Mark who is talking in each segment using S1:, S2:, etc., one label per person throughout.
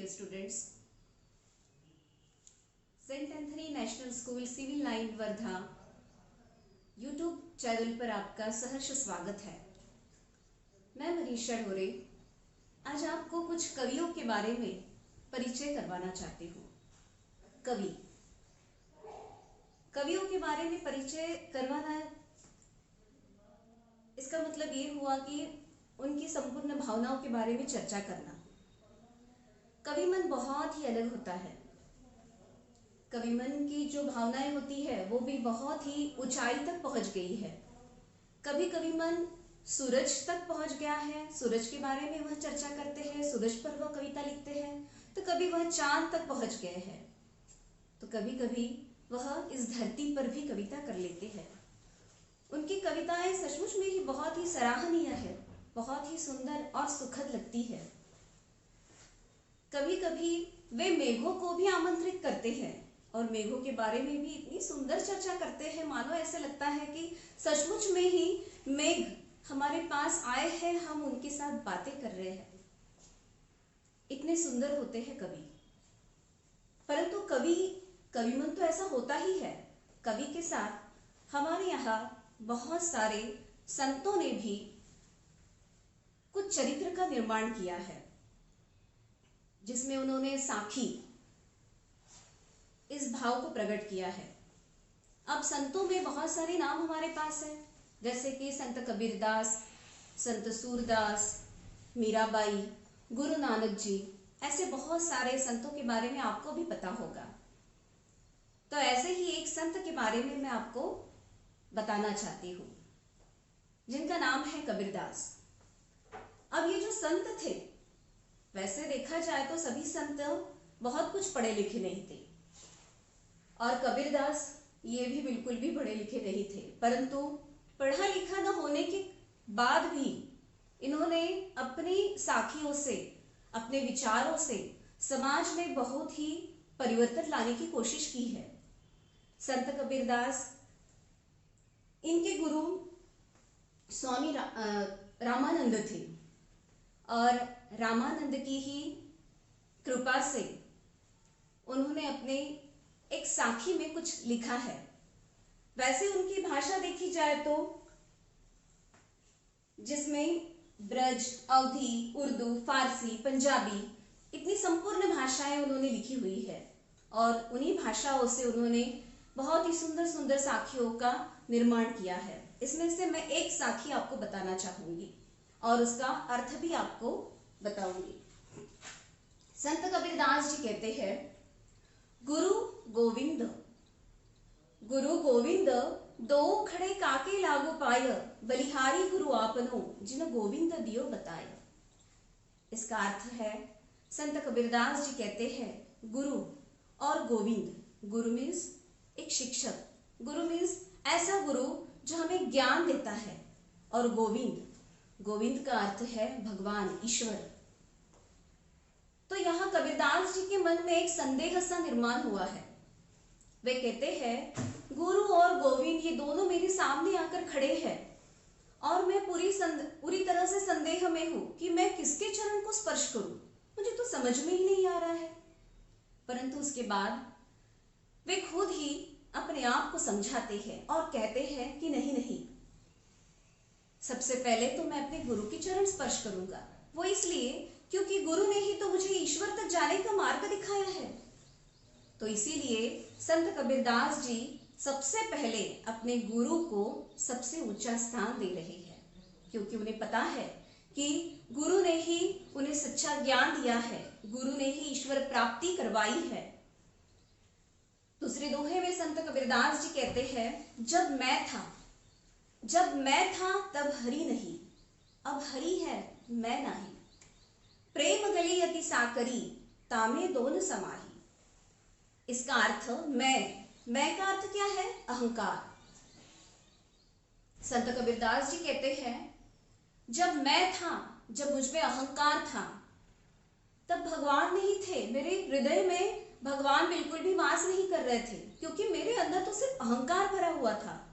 S1: Dear students, saint Anthony national school civil line Wardha YouTube channel पर आपका सहर्ष स्वागत है। मैं मनीषा ढोरे आज आपको कुछ कवियों के बारे में परिचय करवाना चाहती हूँ। कवियों के बारे में परिचय करवाना, इसका मतलब ये हुआ कि उनकी संपूर्ण भावनाओं के बारे में चर्चा करना। कवि मन बहुत ही अलग होता है। कवि मन की जो भावनाएं होती है वो भी बहुत ही ऊंचाई तक पहुंच गई है। कभी कवि मन सूरज तक पहुंच गया है, सूरज के बारे में वह चर्चा करते हैं, सूरज पर वह कविता लिखते हैं। तो कभी वह चांद तक पहुंच गए हैं, तो कभी कभी वह इस धरती पर भी कविता कर लेते हैं। उनकी कविताएं सचमुच में ही बहुत ही सराहनीय है, बहुत ही सुंदर और सुखद लगती है। कभी कभी वे मेघों को भी आमंत्रित करते हैं और मेघों के बारे में भी इतनी सुंदर चर्चा करते हैं, मानो ऐसे लगता है कि सचमुच में ही मेघ हमारे पास आए हैं, हम उनके साथ बातें कर रहे हैं। इतने सुंदर होते हैं कवि। परंतु कवि मन तो ऐसा होता ही है। कवि के साथ हमारे यहाँ बहुत सारे संतों ने भी कुछ चरित्र का निर्माण किया है, जिसमें उन्होंने साखी इस भाव को प्रकट किया है। अब संतों में बहुत सारे नाम हमारे पास हैं, जैसे कि संत कबीरदास, संत सूरदास, मीराबाई, गुरु नानक जी। ऐसे बहुत सारे संतों के बारे में आपको भी पता होगा। तो ऐसे ही एक संत के बारे में मैं आपको बताना चाहती हूँ, जिनका नाम है कबीरदास। अब ये जो संत थे, वैसे देखा जाए तो सभी संत बहुत कुछ पढ़े लिखे नहीं थे, और कबीरदास ये भी बिल्कुल भी पढ़े लिखे नहीं थे। परंतु पढ़ा लिखा न होने के बाद भी इन्होंने अपनी साखियों से, अपने विचारों से समाज में बहुत ही परिवर्तन लाने की कोशिश की है। संत कबीरदास, इनके गुरु स्वामी रामानंद थे, और रामानंद की ही कृपा से उन्होंने अपने एक साखी में कुछ लिखा है। वैसे उनकी भाषा देखी जाए तो जिसमें ब्रज, अवधी, उर्दू, फारसी, पंजाबी, इतनी संपूर्ण भाषाएं उन्होंने लिखी हुई है, और उन्हीं भाषाओं से उन्होंने बहुत ही सुंदर सुंदर साखियों का निर्माण किया है। इसमें से मैं एक साखी आपको बताना चाहूंगी और उसका अर्थ भी आपको बताऊंगी। संत कबीरदास जी कहते हैं, गुरु गोविंद दो खड़े काके लागू पाय, बलिहारी गुरु आपनो जिन गोविंद दियो बताय। इसका अर्थ है, संत कबीरदास जी कहते हैं, गुरु और गोविंद। गुरु मीन्स एक शिक्षक, गुरु मीन्स ऐसा गुरु जो हमें ज्ञान देता है, और गोविंद का अर्थ है भगवान, ईश्वर। तो यहाँ कबीरदास जी के मन में एक संदेह सा निर्माण हुआ है। वे कहते हैं, गुरु और गोविंद ये दोनों मेरे सामने आकर खड़े हैं, और मैं पूरी तरह से संदेह में हूं कि मैं किसके चरण को स्पर्श करूं, मुझे तो समझ में ही नहीं आ रहा है। परंतु उसके बाद वे खुद ही अपने आप को समझाते हैं और कहते हैं कि नहीं, सबसे पहले तो मैं अपने गुरु के चरण स्पर्श करूंगा। वो इसलिए क्योंकि गुरु ने ही तो मुझे ईश्वर तक जाने का मार्ग दिखाया है। तो इसीलिए संत कबीरदास जी सबसे पहले अपने गुरु को सबसे ऊंचा स्थान दे रहे हैं, क्योंकि उन्हें पता है कि गुरु ने ही उन्हें सच्चा ज्ञान दिया है, गुरु ने ही ईश्वर प्राप्ति करवाई है। दूसरे दोहे में संत कबीरदास जी कहते हैं, जब मैं था तब हरि नहीं, अब हरि है मैं नहीं। प्रेम गली अति साकरी, तामे दोन समाही। इसका अर्थ मैं का अर्थ क्या है? अहंकार। संत कबीरदास जी कहते हैं, जब मैं था, जब मुझ में अहंकार था, तब भगवान नहीं थे। मेरे हृदय में भगवान बिल्कुल भी वास नहीं कर रहे थे, क्योंकि मेरे अंदर तो सिर्फ अहंकार भरा हुआ था।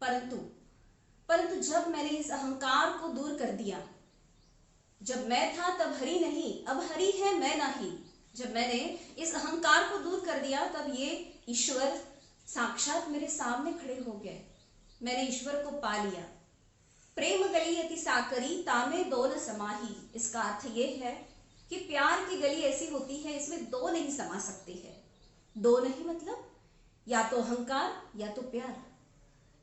S1: परंतु जब मैंने इस अहंकार को दूर कर दिया, जब मैं था तब हरि नहीं, अब हरि है मैं नहीं, जब मैंने इस अहंकार को दूर कर दिया तब ये ईश्वर साक्षात मेरे सामने खड़े हो गए। मैंने ईश्वर को पा लिया। प्रेम गली अति साकरी तामे दो न समाही। इसका अर्थ ये है कि प्यार की गली ऐसी होती है, इसमें दो नहीं समा सकती है। दो नहीं मतलब या तो अहंकार या तो प्यार,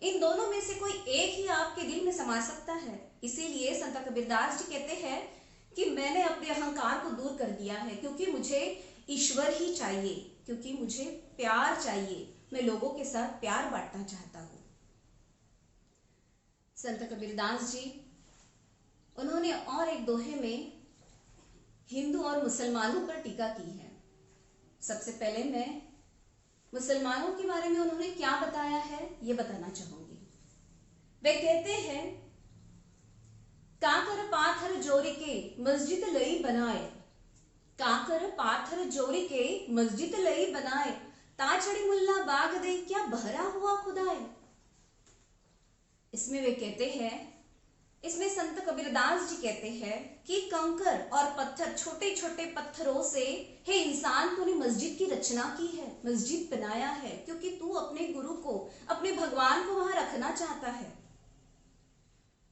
S1: इन दोनों में से कोई एक ही आपके दिल में समा सकता है। इसीलिए संत कबीरदास जी कहते हैं कि मैंने अपने अहंकार को दूर कर दिया है, क्योंकि मुझे ईश्वर ही चाहिए, क्योंकि मुझे प्यार चाहिए। मैं लोगों के साथ प्यार बांटना चाहता हूं। संत कबीरदास जी उन्होंने और एक दोहे में हिंदू और मुसलमानों पर टीका की है। सबसे पहले मैं मुसलमानों के बारे में उन्होंने क्या बताया है ये बताना चाहूंगी। वे कहते हैं, काकर पाथर जोरी के मस्जिद लई बनाए, काकर पाथर जोरी के मस्जिद लई बनाए, ताचड़ी मुल्ला बाग दे क्या बहरा हुआ खुदाए। इसमें वे कहते हैं, इसमें संत कबीरदास जी कहते हैं कि कंकर और पत्थर, छोटे छोटे पत्थरों से हे इंसान तूने मस्जिद की रचना की है, मस्जिद बनाया है, क्योंकि तू अपने गुरु को, अपने भगवान को वहां रखना चाहता है।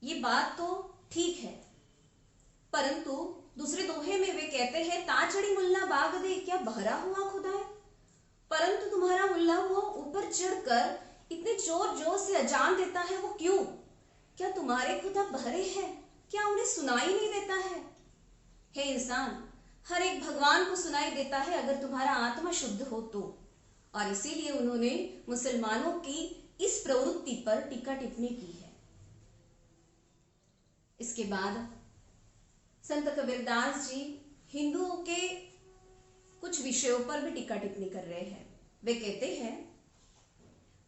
S1: ये बात तो ठीक है, परंतु दूसरे दोहे में वे कहते हैं, ताचड़ी मुल्ला बाग दे क्या बहरा हुआ खुदाए। परंतु तुम्हारा मुल्ला वो ऊपर चढ़कर इतने जोर जोर से अजान देता है, वो क्यों? क्या तुम्हारे खुदा बहरे हैं? क्या उन्हें सुनाई नहीं देता है? हे इंसान, हर एक भगवान को सुनाई देता है अगर तुम्हारा आत्मा शुद्ध हो तो। और इसीलिए उन्होंने मुसलमानों की इस प्रवृत्ति पर टीका टिप्पणी की है। इसके बाद संत कबीरदास जी हिंदुओं के कुछ विषयों पर भी टीका टिप्पणी कर रहे हैं। वे कहते हैं,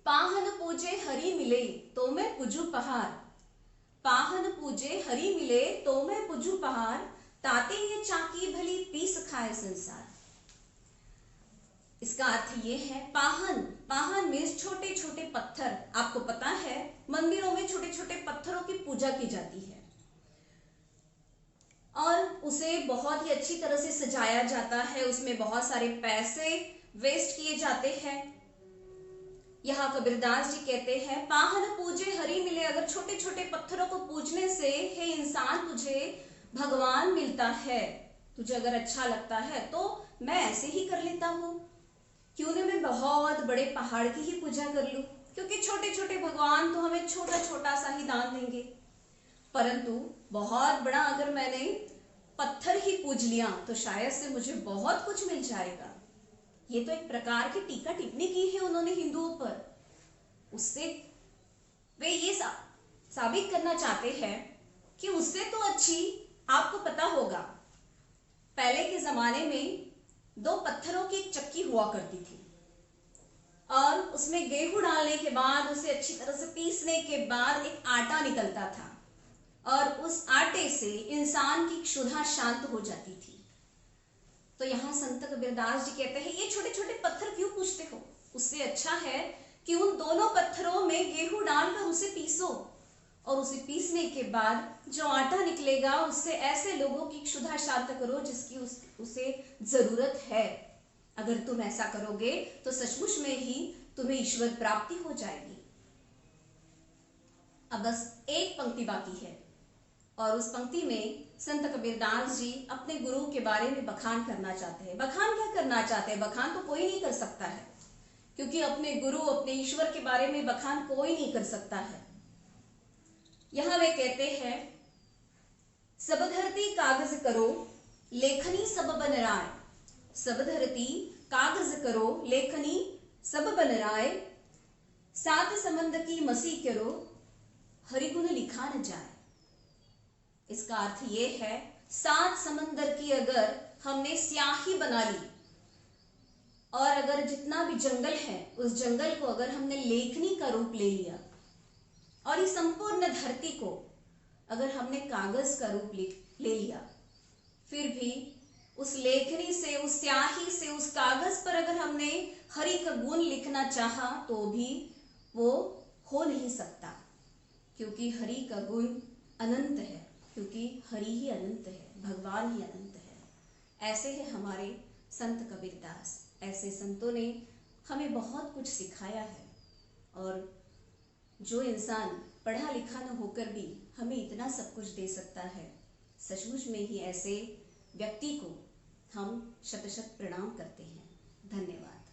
S1: पाहन पूजे हरि मिले तो मैं पूजू पहाड़, पाहन पूजे हरि मिले तो मैं पूजू पहाड़, ताते ये चाकी भली पीस खाए संसार। इसका अर्थ ये है, पाहन, पाहन मीन्स छोटे छोटे पत्थर। आपको पता है मंदिरों में छोटे छोटे पत्थरों की पूजा की जाती है और उसे बहुत ही अच्छी तरह से सजाया जाता है, उसमें बहुत सारे पैसे वेस्ट किए जाते हैं। यहाँ कबीरदास जी कहते हैं, पाहन पूजे हरि मिले, अगर छोटे छोटे पत्थरों को पूजने से हे इंसान तुझे भगवान मिलता है, तुझे अगर अच्छा लगता है तो मैं ऐसे ही कर लेता हूँ, क्यों ना मैं बहुत बड़े पहाड़ की ही पूजा कर लूं, क्योंकि छोटे छोटे भगवान तो हमें छोटा छोटा सा ही दान देंगे। परंतु बहुत बड़ा अगर मैंने पत्थर ही पूज लिया तो शायद से मुझे बहुत कुछ मिल जाएगा। ये तो एक प्रकार की टीका टिप्पणी की है उन्होंने हिंदुओं पर। उससे वे ये साबित करना चाहते हैं कि उससे तो अच्छी, आपको पता होगा पहले के जमाने में दो पत्थरों की एक चक्की हुआ करती थी और उसमें गेहूं डालने के बाद उसे अच्छी तरह से पीसने के बाद एक आटा निकलता था और उस आटे से इंसान की क्षुधा शांत हो जाती थी। तो यहाँ संत कबीरदास जी कहते हैं, ये छोटे छोटे पत्थर क्यों पूछते हो? उससे अच्छा है कि उन दोनों पत्थरों में गेहूं डालकर उसे पीसो और उसे पीसने के बाद जो आटा निकलेगा उससे ऐसे लोगों की क्षुधा शांत करो जिसकी उसे जरूरत है। अगर तुम ऐसा करोगे तो सचमुच में ही तुम्हें ईश्वर प्राप्ति हो जाएगी। अब बस एक पंक्ति बाकी है और उस पंक्ति में संत कबीरदास जी अपने गुरु के बारे में बखान करना चाहते हैं। बखान क्या करना चाहते हैं? बखान तो कोई नहीं कर सकता है, क्योंकि अपने गुरु, अपने ईश्वर के बारे में बखान कोई नहीं कर सकता है। यहां वे कहते हैं, सब धरती कागज करो लेखनी सब बन राय, सब धरती कागज करो लेखनी सब बन राय, सात समंद की मसी करो हरिगुण लिखा न जाए। इसका अर्थ ये है, सात समंदर की अगर हमने स्याही बना ली और अगर जितना भी जंगल है उस जंगल को अगर हमने लेखनी का रूप ले लिया और इस संपूर्ण धरती को अगर हमने कागज का रूप ले लिया, फिर भी उस लेखनी से, उस स्याही से, उस कागज पर अगर हमने हरि का गुण लिखना चाहा तो भी वो हो नहीं सकता, क्योंकि हरि का गुण अनंत है, क्योंकि हरि ही अनंत है, भगवान ही अनंत है। ऐसे है हमारे संत कबीरदास, ऐसे संतों ने हमें बहुत कुछ सिखाया है। और जो इंसान पढ़ा लिखा न होकर भी हमें इतना सब कुछ दे सकता है, सचमुच में ही ऐसे व्यक्ति को हम शत शत प्रणाम करते हैं। धन्यवाद।